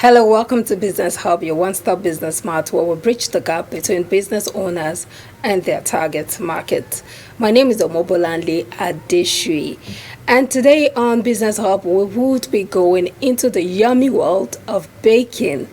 Hello, welcome to Business Hub, your one-stop business mart where we bridge the gap between business owners and their target market. My name is Omobolanle Adesuyi, and today on Business Hub, we would be going into the yummy world of baking.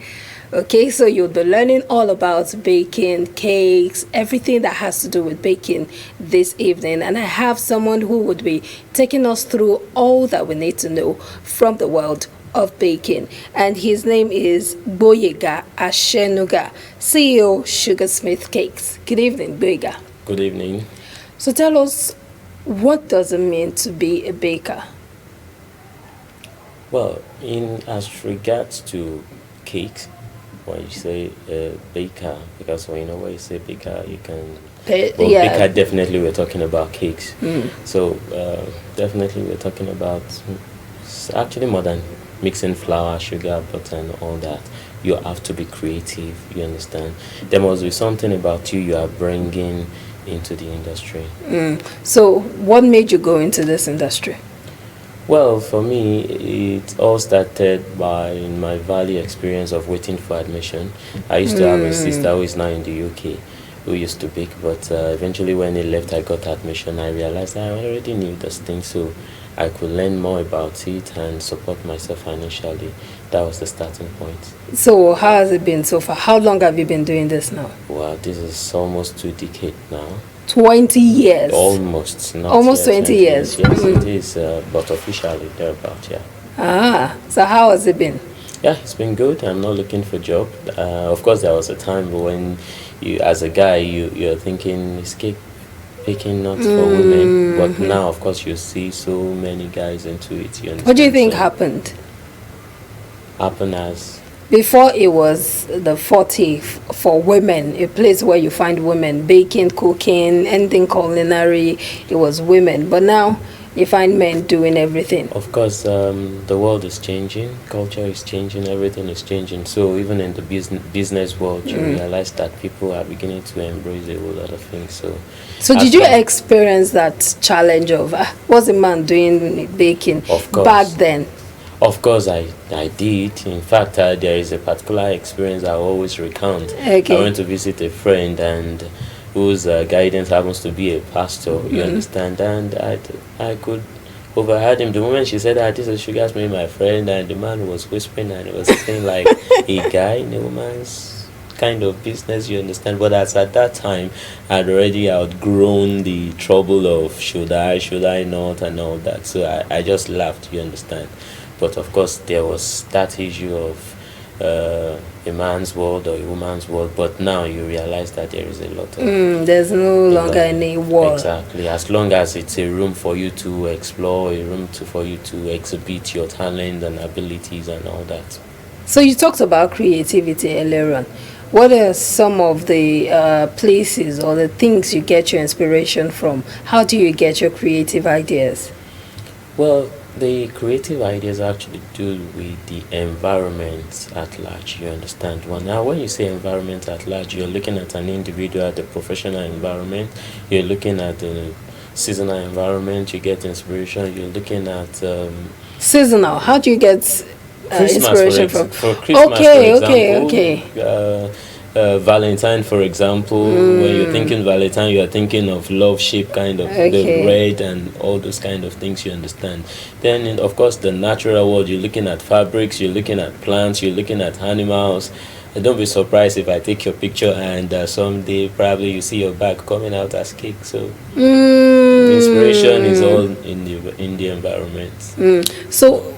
Okay, so you'll be learning all about baking, cakes, everything that has to do with baking this evening. And I have someone who would be taking us through all that we need to know from the world of baking. And his name is Gboyega Asenuga, CEO Sugarsmith Cakes. Good evening, Gboyega. Good evening. So tell us, what does it mean to be a baker? Well, in as regards to cakes, when you say baker, because when you say baker, you can. Baker, definitely we're talking about cakes. So definitely we're talking about actually more than mixing flour, sugar, butter, and all that. You have to be creative. You understand? There must be something about you are bringing into the industry. So what made you go into this industry? Well, for me, it all started by my valley experience of waiting for admission. I used to have a sister who is now in the UK who used to bake, but eventually when he left, I got admission. I realized I already knew this thing, so I could learn more about it and support myself financially. That was the starting point. So how has it been so far? How long have you been doing this now? Well, this is almost 2 decades now. 20 years. Almost. Not almost 20 years. Yes, it is, but officially thereabout, yeah. So how has it been? Yeah, it's been good. I'm not looking for a job. Of course, there was a time when you, as a guy, you're thinking, is cake baking not for women? But now, of course, you see so many guys into it. You understand? What do you think happened? Happened as? Before it was the 40 for women, a place where you find women baking, cooking, anything culinary, it was women. But now you find men doing everything. Of course, the world is changing, culture is changing, everything is changing. So even in the business world, you realize that people are beginning to embrace a whole lot of things. So did you experience that challenge of what's a man doing baking back then? Of course, I did. In fact, there is a particular experience I always recount. Okay. I went to visit a friend and whose guidance happens to be a pastor, you understand? And I could overheard him. The moment she said that, this is Sugarsmith, my friend, and the man was whispering and it was saying like a guy in a woman's kind of business, you understand? But at that time, I'd already outgrown the trouble of should I not, and all that. So I just laughed, you understand? But of course, there was that issue of a man's world or a woman's world. But now you realize that there is a lot of... there's no longer any war. Exactly. As long as it's a room for you to explore, a room for you to exhibit your talent and abilities and all that. So you talked about creativity earlier on. What are some of the places or the things you get your inspiration from? How do you get your creative ideas? Well, the creative ideas actually do with the environment at large, you understand? Well, now when you say environment at large, you're looking at an individual, the professional environment, you're looking at the seasonal environment, you get inspiration, you're looking at... seasonal, how do you get inspiration from? For Christmas, okay. Valentine, for example, when you're thinking Valentine, you are thinking of love shape, kind of the red and all those kind of things, you understand. Then, of course, the natural world, you're looking at fabrics, you're looking at plants, you're looking at animals. And don't be surprised if I take your picture and someday probably you see your back coming out as cake. So the inspiration is all in the environment. So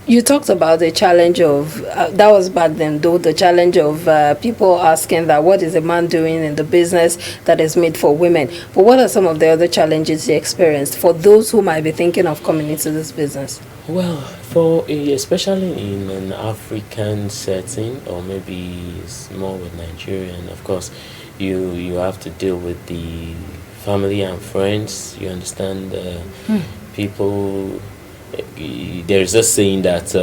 you talked about the challenge of, that was back then though, the challenge of people asking that what is a man doing in the business that is made for women. But what are some of the other challenges you experienced for those who might be thinking of coming into this business? Well, especially in an African setting, or maybe it's more with Nigerian, of course, you have to deal with the family and friends, you understand, people... There's a saying that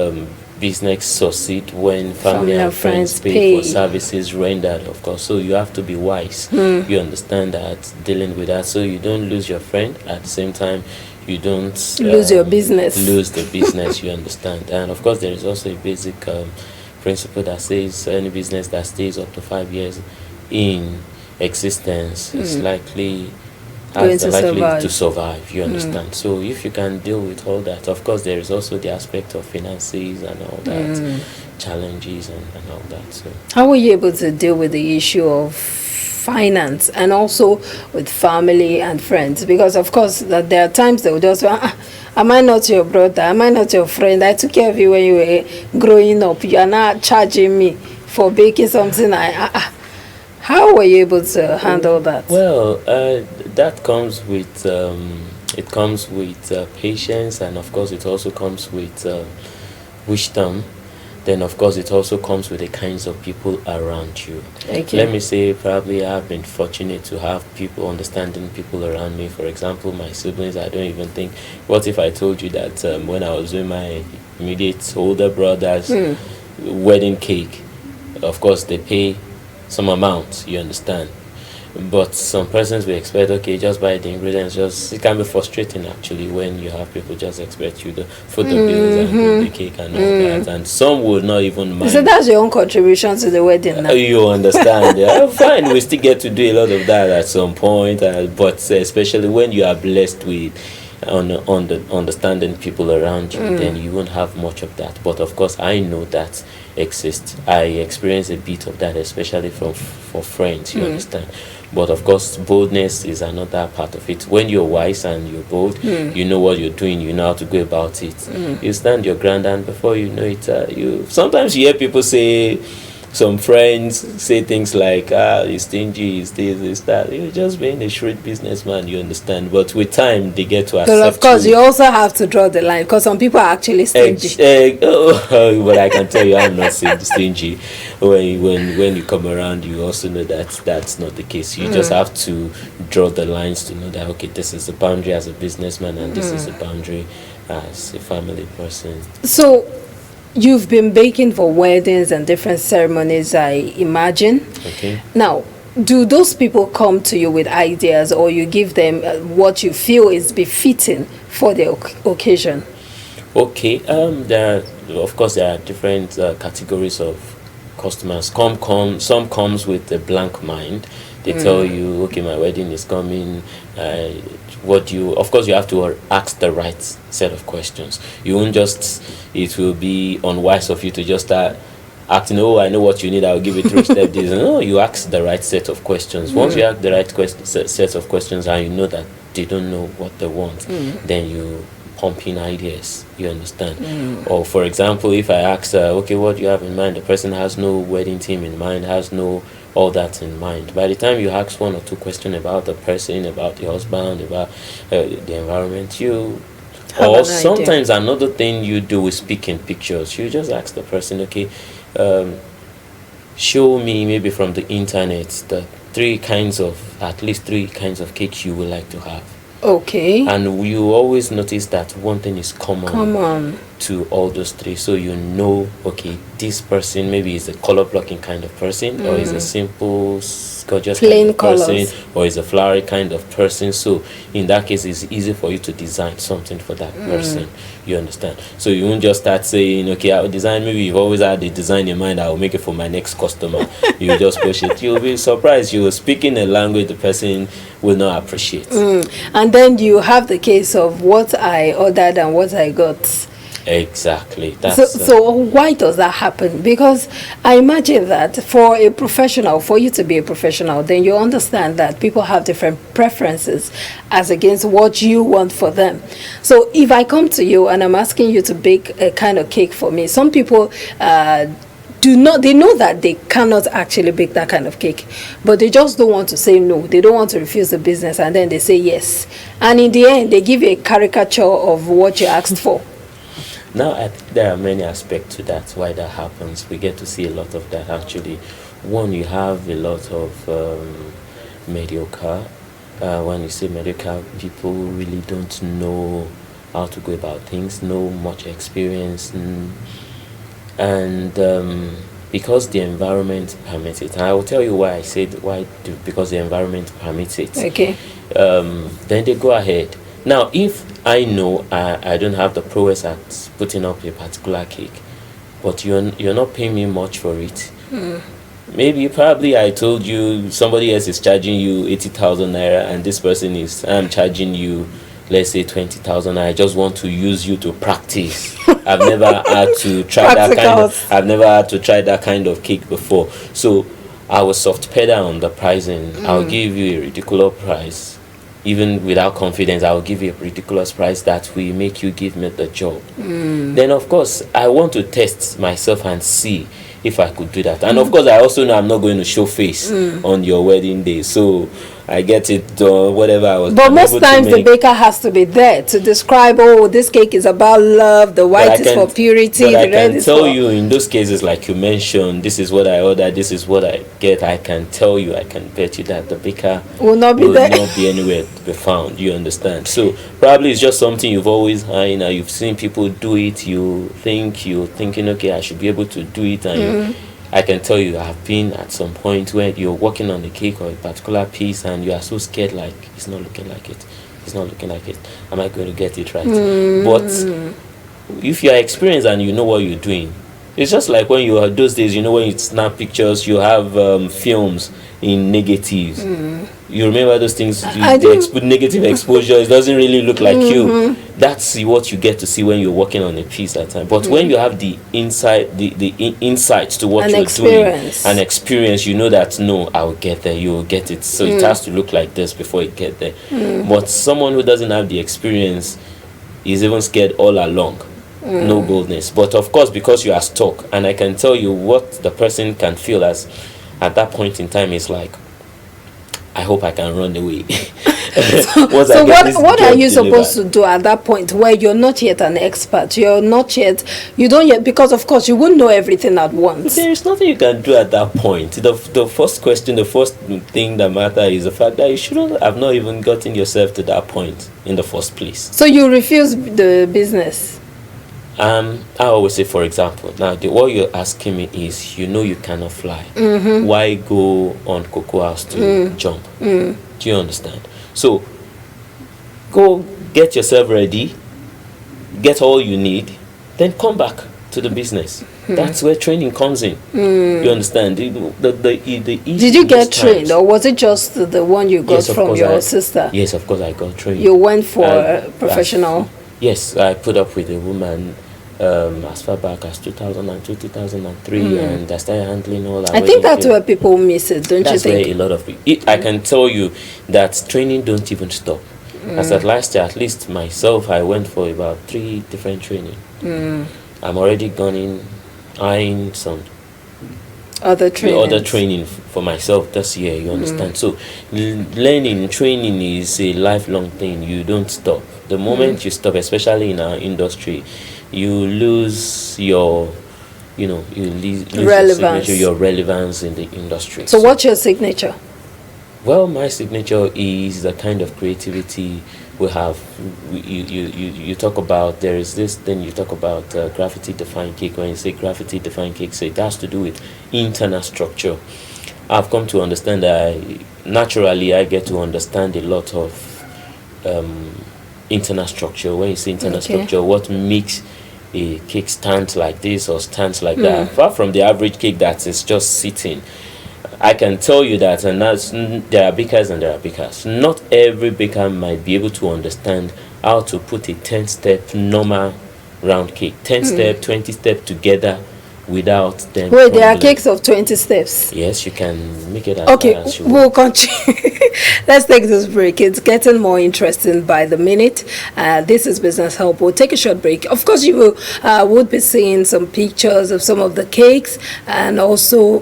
business succeed when family and friends pay for services rendered, of course. So you have to be wise. You understand that, dealing with that, so you don't lose your friend. At the same time, you don't lose your business. Lose the business, you understand. And of course, there is also a basic principle that says any business that stays up to 5 years in existence is likely Going has the to likely survive. to survive. You understand? So if you can deal with all that, of course, there is also the aspect of finances and all that, challenges and all that. So How were you able to deal with the issue of finance and also with family and friends? Because of course that there are times they will just am I not your brother? Am I not your friend? I took care of you when you were growing up. You are not charging me for baking something. How were you able to handle that? well, that comes with it comes with patience, and of course, it also comes with wisdom. Then, of course, it also comes with the kinds of people around you. Okay. Let me say, probably I've been fortunate to have people, understanding people around me. For example, my siblings. I don't even think. What if I told you that when I was doing my immediate older brother's wedding cake, of course, they pay some amount, you understand, but some persons will expect, okay, just buy the ingredients. Just it can be frustrating actually when you have people just expect you to foot the bills and do the cake and all that, and some would not even mind. So that's your own contribution to the wedding now. You understand? Yeah, fine. We still get to do a lot of that at some point, but especially when you are blessed with on the understanding people around you, then you won't have much of that. But of course, I know that exists. I experience a bit of that, especially for friends. You understand? But of course, boldness is another part of it. When you're wise and you're bold, you know what you're doing. You know how to go about it. You stand your ground, and before you know it, you sometimes you hear people say. Some friends say things like, you're stingy, it's this, it's that. You're just being a shrewd businessman, you understand. But with time, they get to accept. But of course, you also have to draw the line because some people are actually stingy. But I can tell you, I'm not stingy. When you come around, you also know that that's not the case. You just have to draw the lines to know that, okay, this is the boundary as a businessman, and this is the boundary as a family person. So, you've been baking for weddings and different ceremonies, I imagine. Okay. Now, do those people come to you with ideas, or you give them what you feel is befitting for the occasion? Okay. Of course, there are different categories of customers. Some comes with a blank mind. They tell you, okay, my wedding is coming. Of course, you have to ask the right set of questions. You won't just, it will be unwise of you to just start acting, oh, I know what you need, I'll give you 3-step this. No, you ask the right set of questions. Once you ask the right set of questions and you know that they don't know what they want, then you pump in ideas, you understand? Or for example, if I ask, okay, what do you have in mind? The person has no wedding team in mind, has no all that in mind. By the time you ask 1 or 2 questions about the person, about the husband, about the environment, or sometimes another thing you do is speak in pictures. You just ask the person, okay, show me maybe from the internet the at least three kinds of cake you would like to have. Okay. And you always notice that one thing is common to all those 3. So you know, okay, this person maybe is a color blocking kind of person, or is a simple, gorgeous plain kind of person, colors, or is a flowery kind of person. So in that case, it's easy for you to design something for that person. You understand? So you won't just start saying, okay, I'll design. Maybe you've always had the design in mind. I'll make it for my next customer. You just push it. You'll be surprised. You're speaking a language the person will not appreciate. And then you have the case of what I ordered and what I got. Exactly. So why does that happen? Because I imagine that for you to be a professional, then you understand that people have different preferences as against what you want for them. So if I come to you and I'm asking you to bake a kind of cake for me, some people they know that they cannot actually bake that kind of cake, but they just don't want to say no. They don't want to refuse the business, and then they say yes. And in the end, they give you a caricature of what you asked for. Now, I think there are many aspects to that, why that happens. We get to see a lot of that, actually. One, you have a lot of mediocre. When you say mediocre, people really don't know how to go about things, no much experience. And because the environment permits it, and I will tell you why I said because the environment permits it. Okay. Then they go ahead. Now, if I know I don't have the prowess at putting up a particular cake, but you're not paying me much for it. Maybe probably I told you somebody else is charging you 80,000 naira, and this person is I'm charging you, let's say 20,000. I just want to use you to practice. I've never had to try I've never had to try that kind of cake before. So I will soft pedal on the pricing. I'll give you a ridiculous price. Even without confidence, I'll give you a ridiculous price that will make you give me the job. Then of course I want to test myself and see if I could do that. And of course I also know I'm not going to show face on your wedding day. So I get it done, whatever I was. But most times the baker has to be there to describe, oh, this cake is about love, the white is for purity, the red is for... I can tell you in those cases, like you mentioned, this is what I order, this is what I get. I can tell you, I can bet you that the baker will not be there. Not be anywhere to be found. You understand? So probably it's just something you've always had. You've seen people do it. You're thinking, okay, I should be able to do it, and I can tell you, I've been at some point where you're working on the cake or a particular piece and you are so scared, like, it's not looking like it. It's not looking like it. Am I going to get it right? But if you are experienced and you know what you're doing, it's just like when you are those days, when you snap pictures, you have films in negatives. You remember those things? Negative exposure. It doesn't really look like you. That's what you get to see when you're working on a piece at time. But when you have the insight, the insight to what you're doing, and experience, you know that no, I will get there. You will get it. So it has to look like this before you get there. But someone who doesn't have the experience is even scared all along. No boldness. But of course, because you are stuck, and I can tell you what the person can feel as at that point in time is like, I hope I can run away. So what are you supposed to do at that point where you're not yet an expert? You don't yet, because of course you wouldn't know everything at once. There is nothing you can do at that point. The first thing that matters is the fact that you shouldn't have not even gotten yourself to that point in the first place. So you refuse the business? I always say, for example, now what you're asking me is, you cannot fly. Why go on Cocoa House to jump? Do you understand? So go get yourself ready, get all you need, then come back to the business. That's where training comes in. You understand? Did you get trained, or was it just the one you got from your sister? Yes, of course I got trained. You went for professional? Yes, I put up with a woman as far back as 2002, 2003, and I started handling all that. I think that's where people miss it, don't you think? That's where a lot of it. I can tell you that training don't even stop. As at last year, at least myself, I went for about 3 different training. I'm already eyeing some other training for myself this year. You understand? So training is a lifelong thing. You don't stop. The moment you stop, especially in our industry, you lose your relevance. Your relevance in the industry. So what's your signature? Well, my signature is the kind of creativity we have. You talk about, there is this, then you talk about graffiti defined cake. When you say graffiti defined cake, so it has to do with internal structure. I've come to understand that naturally I get to understand a lot of internal structure. When you say internal structure, what makes a cake stand like this or stands like that, apart from the average cake that is just sitting. I can tell you that, and there are bakers and there are bakers. Not every baker might be able to understand how to put a 10-step normal round cake, 10-step, 20-step together without them. Wait, there are cakes of 20 steps. Yes, you can make it as as you we'll continue. Let's take this break. It's getting more interesting by the minute. This is Business Help. We'll take a short break. Of course, you will would be seeing some pictures of some of the cakes, and also,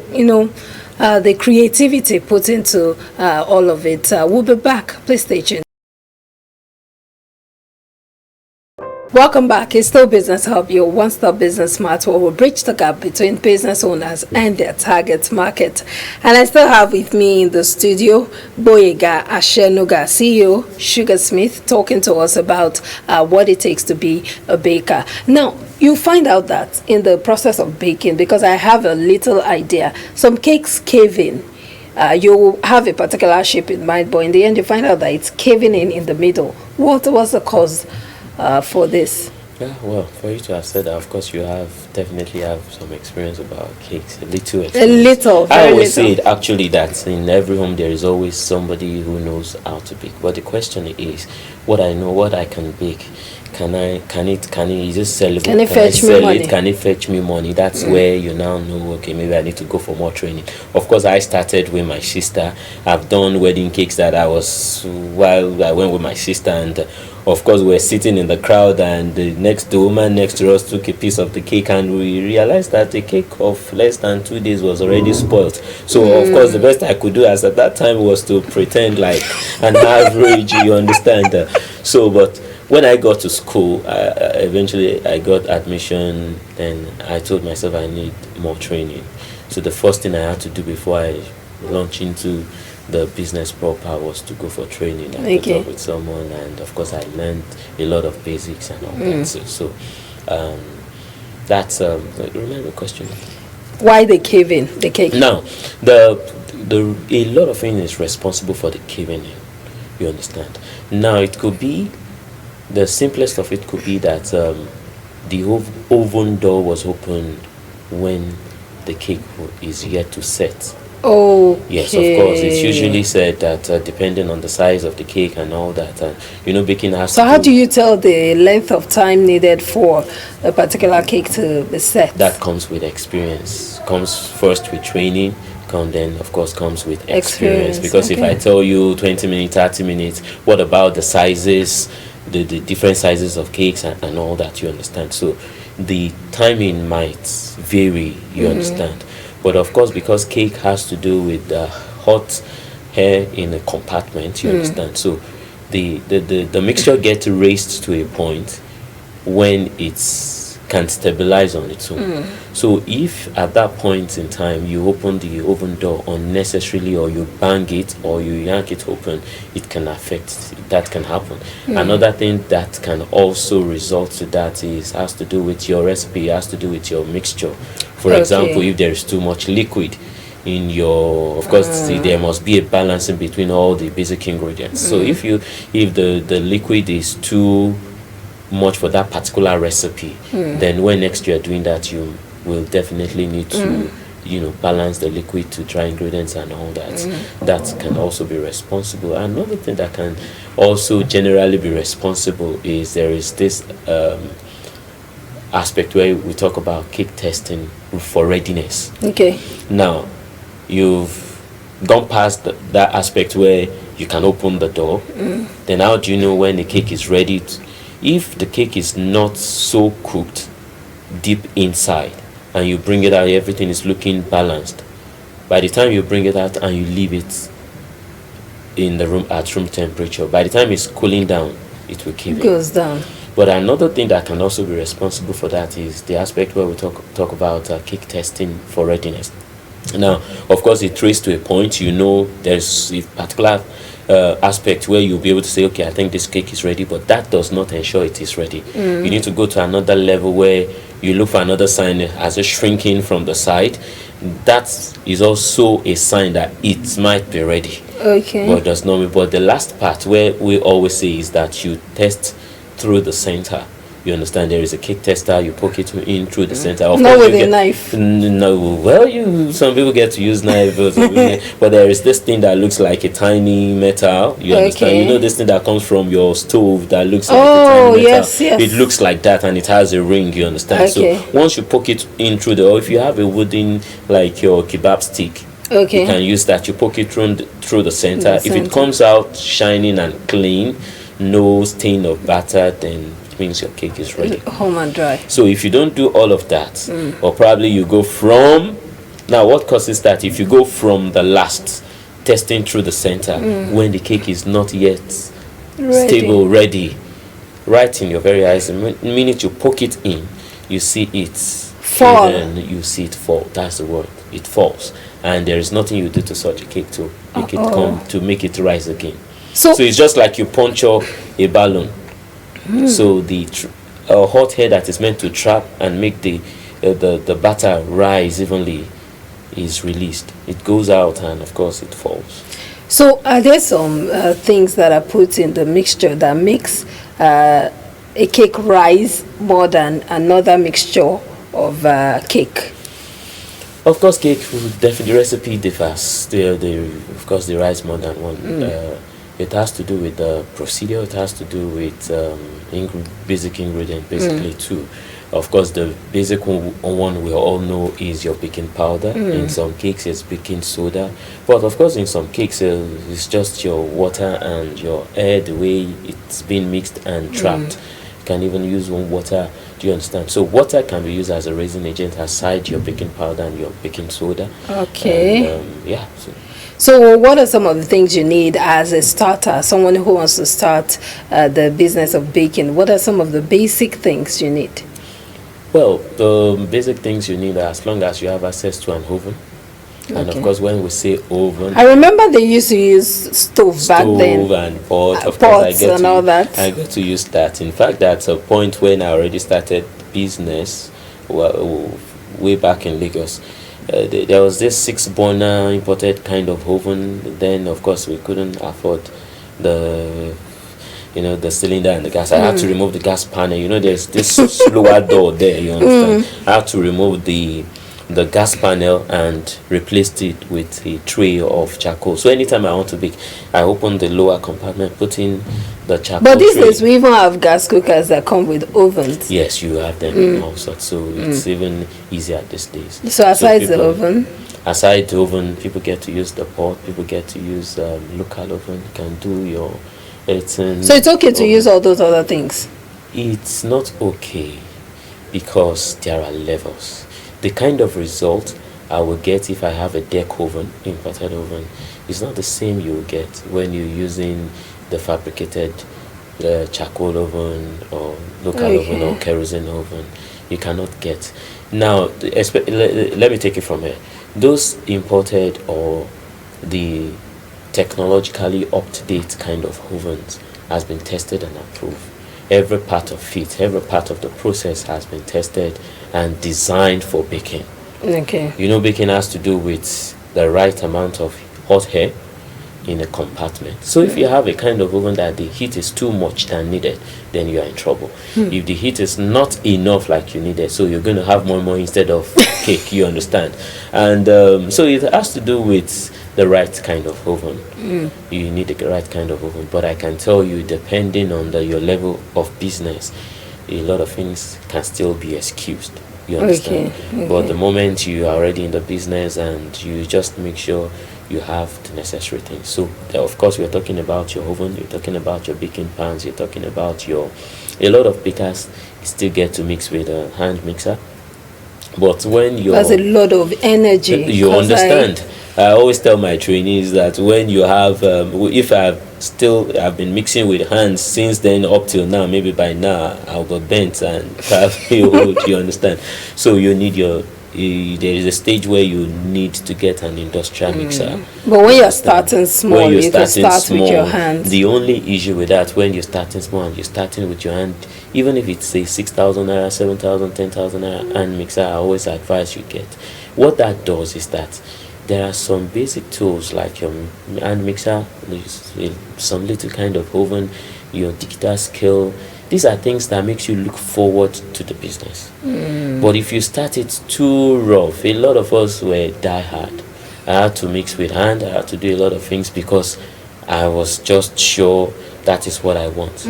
the creativity put into all of it. We'll be back. Please stay tuned. Welcome back. It's still Business Hub, your one-stop business smart, where we bridge the gap between business owners and their target market. And I still have with me in the studio Gboyega Asenuga, CEO, Sugarsmith, talking to us about what it takes to be a baker. Now, you find out that in the process of baking, because I have a little idea, some cakes cave in. You have a particular shape in mind, but in the end, you find out that it's caving in the middle. What was the cause for this? Yeah, well, for you to have said that, of course, you have definitely have some experience about cakes, a little A experience. little, I very always say little. it actually that in every home there is always somebody who knows how to bake. But the question is, what I know, what I can bake, can it, is it Can sellable? it Can I fetch me sell it? money? Can it fetch me money? That's where you now know, okay, maybe I need to go for more training. Of course, I started with my sister. I've done wedding cakes that I was, while I went with my sister, and of course we're sitting in the crowd, and the woman next to us took a piece of the cake, and we realized that the cake of less than 2 days was already spoiled. So of course the best I could do as at that time was to pretend like an average, you understand. So but when I got to school, eventually I got admission. Then I told myself I need more training. So the first thing I had to do before I launch into the business proper was to go for training. I put Okay. up with someone, and of course I learned a lot of basics and all that. So um, that's remember the question. Why they cave in the cake? Now, the a lot of things is responsible for the caving in. You understand? Now it could be the simplest of it could be that the oven door was opened when the cake is yet to set. Okay. Yes, of course. It's usually said that depending on the size of the cake and all that, baking has So to how do you tell the length of time needed for a particular cake to be set? that comes with experience. Comes first with training, then of course comes with experience. Experience, Because if okay. I tell you 20 minutes, 30 minutes, what about the sizes, the different sizes of cakes and all that, you understand? So the timing might vary, you understand? But of course, because cake has to do with hot air in a compartment, you understand? So the mixture gets raised to a point when it's can stabilize on its own. So if at that point in time you open the oven door unnecessarily, or you bang it, or you yank it open, it can affect, that can happen. Another thing that can also result to that is has to do with your recipe, has to do with your mixture. For Okay. example, if there is too much liquid in your, of course, there must be a balancing between all the basic ingredients. So if the liquid is too much for that particular recipe, then when next you are doing that, you will definitely need to balance the liquid to dry ingredients and all that. That can also be responsible. Another thing that can also generally be responsible is there is this aspect where we talk about cake testing for readiness. Okay. Now you've gone past that aspect where you can open the door. Then how do you know when the cake is ready if the cake is not so cooked deep inside, and you bring it out, everything is looking balanced? By the time you bring it out and you leave it in the room at room temperature, by the time it's cooling down, it will cave in. Goes down. But another thing that can also be responsible for that is the aspect where we talk about cake testing for readiness. Now, of course, it traces to a point. There's a particular aspect where you'll be able to say, okay, I think this cake is ready, but that does not ensure it is ready. You need to go to another level where you look for another sign as a shrinking from the side. That is also a sign that it might be ready. Okay. But does not mean. But the last part where we always say is that you test through the center. You understand? There is a cake tester. You poke it in through the center. Of Not course, with a knife. No. Well, some people get to use knives, but there is this thing that looks like a tiny metal. You understand? Okay. You know this thing that comes from your stove that looks like a Oh, tiny metal. yes. It looks like that, and it has a ring. You understand? Okay. So once you poke it in through or if you have a wooden, like your kebab stick, Okay. you can use that. You poke it through the center. The If center. it comes out shining and clean, no stain of batter, then it means your cake is ready. Home and dry. So if you don't do all of that, or probably you go from, now what causes that? If you go from the last, testing through the center, when the cake is not yet stable, ready, right in your very eyes, the minute you poke it in, you see it Fall. and you see it fall. That's the word. It falls, and there is nothing you do to such a cake to make it come, to make it rise again. So it's just like you puncture a balloon. So the hot air that is meant to trap and make the batter rise evenly is released. It goes out, and of course it falls. So are there some things that are put in the mixture that makes a cake rise more than another mixture of cake? Of course, cake would definitely, the recipe differs. Of course, the rice more than one. It has to do with the procedure. It has to do with basic ingredient, basically too. Of course, the basic one we all know is your baking powder. In some cakes, it's baking soda. But of course, in some cakes, it's just your water and your air, the way it's been mixed and trapped. You can even use warm water. Do you understand? So water can be used as a raising agent aside your baking powder and your baking soda. Okay. And, yeah. So what are some of the things you need as a starter, someone who wants to start the business of baking? What are some of the basic things you need? Well, the basic things you need are, as long as you have access to an oven. And of course, when we say oven, I remember they used to use stove back then. Stove and pot, of pots and all that. I got to use that. In fact, that's a point when I already started business way back in Lagos. There was this 6-burner imported kind of oven. Then, of course, we couldn't afford the cylinder and the gas. I had to remove the gas panel. There's this slower door there, you understand? I had to remove the gas panel and replaced it with a tray of charcoal. So anytime I want to bake, I open the lower compartment, put in the charcoal. But these days we even have gas cookers that come with ovens. Yes, you have them in all sorts. So it's even easier these days. So aside the oven? Aside the oven, people get to use the pot. People get to use local oven. You can do your eating. So it's okay to use all those other things? It's not okay because there are levels. The kind of result I will get if I have a deck oven, imported oven, is not the same you will get when you're using the fabricated charcoal oven or local oven or kerosene oven. You cannot get. Now, let me take it from here. Those imported or the technologically up-to-date kind of ovens has been tested and approved. Every part of it, every part of the process has been tested and designed for baking. Okay. Baking has to do with the right amount of hot air in a compartment. So if you have a kind of oven that the heat is too much than needed, then you are in trouble. If the heat is not enough like you needed, so you're going to have more instead of cake, you understand? And so it has to do with the right kind of oven. You need the right kind of oven. But I can tell you, depending on your level of business, a lot of things can still be excused. You understand? Okay. But the moment you are already in the business and you just make sure you have the necessary things. So, of course, we're talking about your oven, you're talking about your baking pans, you're talking about a lot of bakers still get to mix with a hand mixer. But when there's a lot of energy. You understand? I always tell my trainees that when you have, if I've been mixing with hands since then up till now, maybe by now I'll go bent and perhaps old, you understand? So you need there is a stage where you need to get an industrial mixer. But when you're starting small, you can start with your hands. The only issue with that, when you're starting small and you're starting with your hand, even if it's say 6,000 naira, 7,000, 10,000 naira hand mixer, I always advise you get. What that does is that there are some basic tools like your hand mixer, some little kind of oven, your digital scale. These are things that makes you look forward to the business. But if you start it too rough, a lot of us were die hard. I had to mix with hand. I had to do a lot of things because I was just sure that is what I want.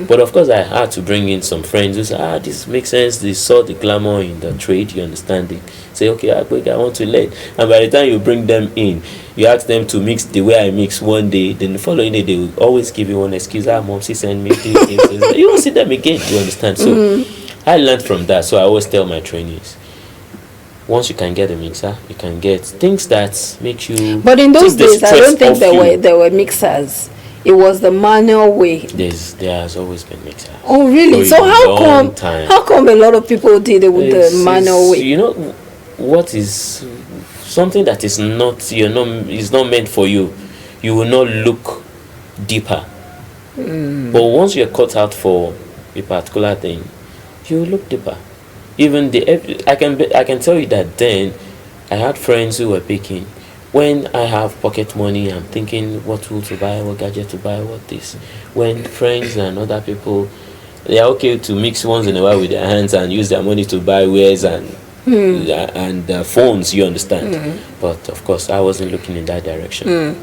But of course, I had to bring in some friends who said, this makes sense. They saw the glamour in the trade, you understand it. Say, okay, I want to learn. And by the time you bring them in, you ask them to mix the way I mix one day, then the following day, they will always give you one excuse. Mom, she sent me this. You won't see them again, you understand? So I learned from that. So I always tell my trainees, once you can get a mixer, you can get things that make you. But in those days, I don't think there were mixers. It was the manual way. There has always been mixers. Oh, really? So how come a lot of people did it with the manual way? You know what is something that is not meant for you. You will not look deeper. But once you're cut out for a particular thing, you will look deeper. Even I can tell you that then I had friends who were baking. When I have pocket money, I'm thinking what tool to buy, what gadget to buy, what this. When friends and other people they are okay to mix once in a while with their hands and use their money to buy wares and phones, you understand. But of course I wasn't looking in that direction.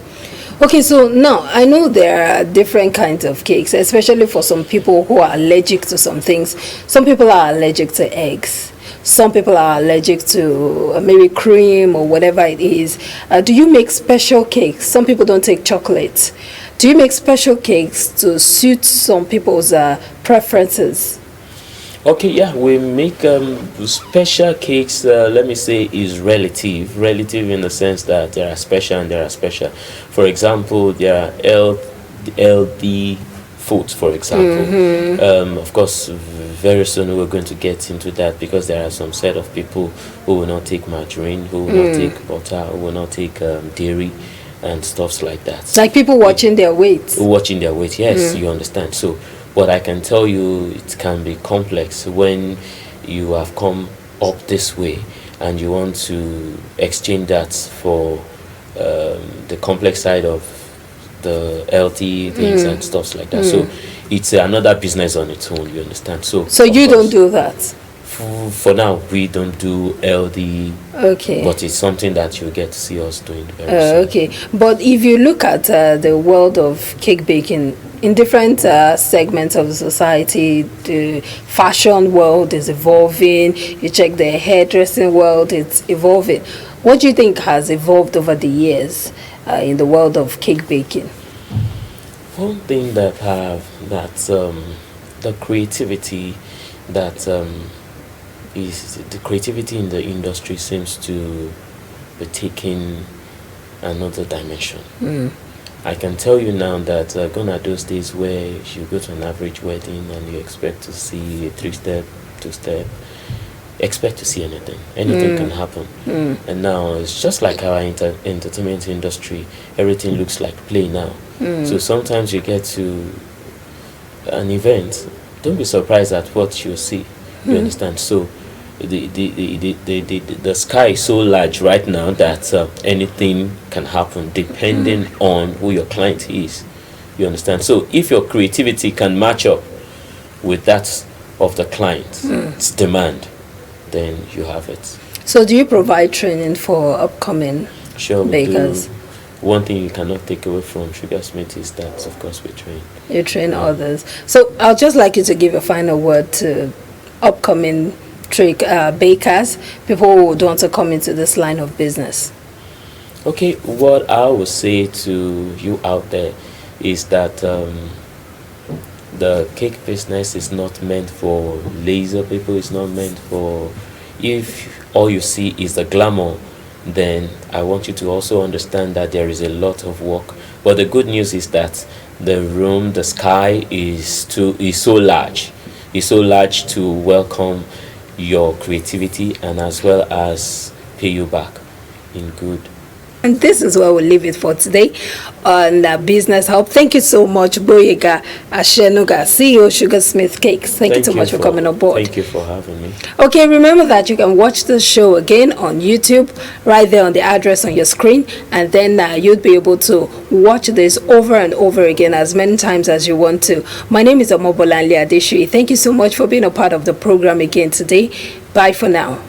Okay, so now I know there are different kinds of cakes, especially for some people who are allergic to some things. Some people are allergic to eggs. Some people are allergic to maybe cream or whatever it is. Do you make special cakes? Some people don't take chocolate. Do you make special cakes to suit some people's preferences? Okay, yeah, we make special cakes. Let me say is relative in the sense that there are special and there are special. For example, there are LD foods, for example. Of course, very soon we're going to get into that, because there are some set of people who will not take margarine, who will not take butter, who will not take dairy and stuffs like that. Like people watching their weight. Watching their weight, yes, you understand. So but I can tell you it can be complex when you have come up this way and you want to exchange that for the complex side of the LT things and stuff like that. So it's another business on its own, you understand. So you don't do that? For now, we don't do LD. Okay. But it's something that you get to see us doing very soon. Okay. But if you look at the world of cake baking, in different segments of society, the fashion world is evolving. You check the hairdressing world, it's evolving. What do you think has evolved over the years in the world of cake baking? One thing the creativity that is the creativity in the industry seems to be taking another dimension. I can tell you now that gone are those days where you go to an average wedding and you expect to see a 3-step, 2-step, expect to see anything. Anything can happen. And now it's just like our entertainment industry. Everything looks like play now. So sometimes you get to an event, don't be surprised at what you see. You understand? So the sky is so large right now that anything can happen depending on who your client is. You understand? So if your creativity can match up with that of the client's demand, then you have it. So do you provide training for upcoming bakers? Do. One thing you cannot take away from Sugarsmith is that, of course, we train. You train others. So I'd just like you to give a final word to upcoming bakers, people who want to come into this line of business. Okay, what I would say to you out there is that the cake business is not meant for lazy people. It's not meant for, if all you see is the glamour, then I want you to also understand that there is a lot of work. But the good news is that the sky is so large. It's so large to welcome your creativity and as well as pay you back in good. And this is where we'll leave it for today on Business Hub. Thank you so much, Gboyega Asenuga, CEO Sugarsmith Cakes. Thank you so much for coming on board. Thank you for having me. Okay, remember that you can watch the show again on YouTube, right there on the address on your screen, and then you'll be able to watch this over and over again as many times as you want to. My name is Omobolanle Adesuyi. Thank you so much for being a part of the program again today. Bye for now.